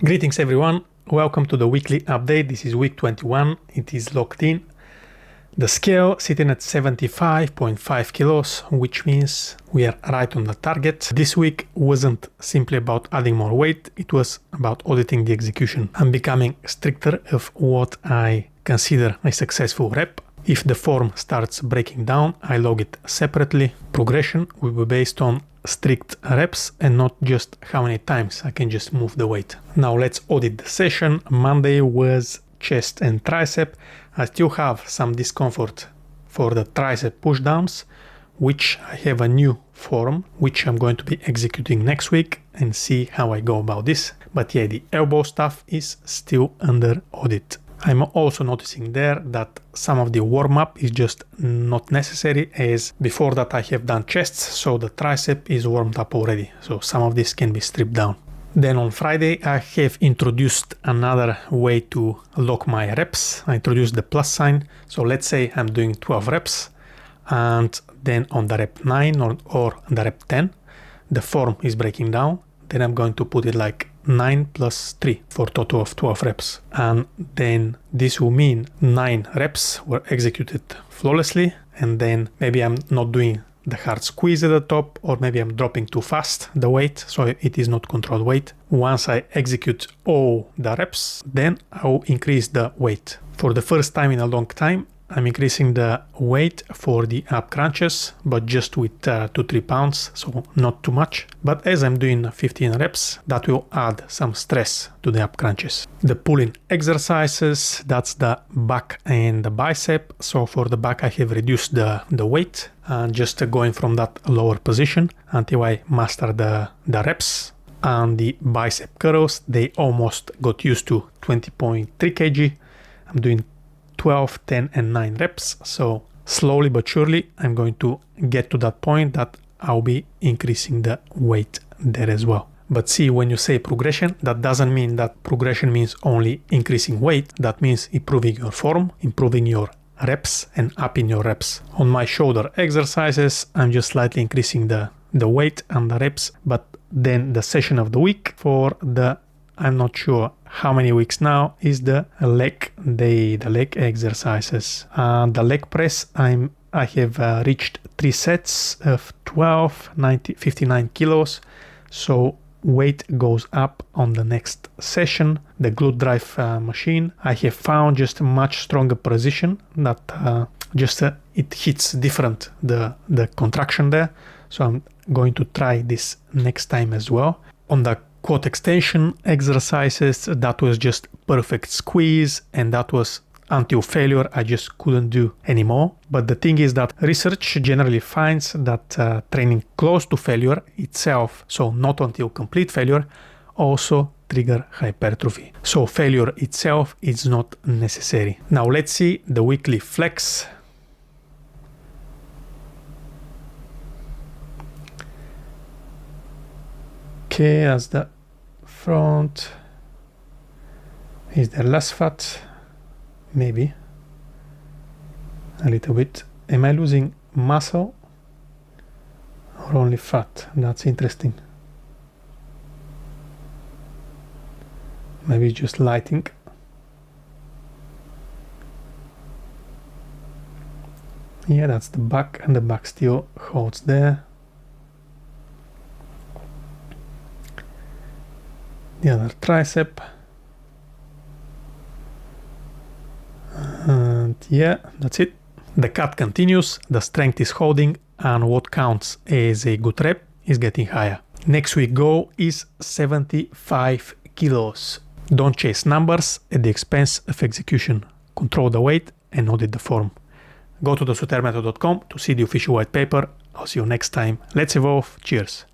Greetings everyone, welcome to the weekly update. This is week 21, it is locked in. The scale sitting at 75.5 kilos, which means we are right on the target. This week wasn't simply about adding more weight, it was about auditing the execution. I'm becoming stricter of what I consider a successful rep. If the form starts breaking down, I log it separately. Progression will be based on strict reps and not just how many times I can just move the weight. Now let's audit the session. Monday was chest and tricep. I still have some discomfort for the tricep pushdowns, which I have a new form which I'm going to be executing next week and see how I go about this. But yeah, the elbow stuff is still under audit. I'm also noticing there that some of the warm-up is just not necessary, as before that I have done chests, so the tricep is warmed up already. So some of this can be stripped down. Then on Friday I have introduced another way to lock my reps. I introduced the plus sign. So let's say I'm doing 12 reps and then on the rep 9 or the rep 10, the form is breaking down. Then I'm going to put it like 9 plus 3 for a total of 12 reps. And then this will mean 9 reps were executed flawlessly. And then maybe I'm not doing the hard squeeze at the top, or maybe I'm dropping too fast the weight, so it is not controlled weight. Once I execute all the reps, then I will increase the weight. For the first time in a long time, I'm increasing the weight for the ab crunches, but just with 2-3 pounds, so not too much. But as I'm doing 15 reps, that will add some stress to the ab crunches. The pulling exercises, that's the back and the bicep. So for the back, I have reduced the weight and just going from that lower position until I master the reps. And the bicep curls, they almost got used to 20.3 kg. I'm doing 12, 10 and 9 reps. So slowly but surely I'm going to get to that point that I'll be increasing the weight there as well. But see, when you say progression, that doesn't mean that progression means only increasing weight. That means improving your form, improving your reps and upping your reps. On my shoulder exercises, I'm just slightly increasing the weight and the reps, but then the session of the week for the, I'm not sure how many weeks now, is the leg day, the leg exercises. The leg press, I have reached 3 sets of 59 kilos. So weight goes up on the next session. The glute drive machine, I have found just a much stronger position that it hits different, the contraction there. So I'm going to try this next time as well. On the quad extension exercises, that was just perfect squeeze, and that was until failure. I just couldn't do anymore. But the thing is that research generally finds that training close to failure itself, so not until complete failure, also trigger hypertrophy. So failure itself is not necessary. Now let's see the weekly flex. Okay, as the front is there less fat, maybe a little bit. Am I losing muscle or only fat? That's interesting. Maybe just lighting. Yeah, that's the back, and the back still holds there. The other tricep, and yeah, that's it. The cut continues, the strength is holding, and what counts as a good rep is getting higher. Next week goal is 75 kilos. Don't chase numbers at the expense of execution. Control the weight and audit the form. Go to thesotermethod.com to see the official white paper. I'll see you next time. Let's evolve. Cheers.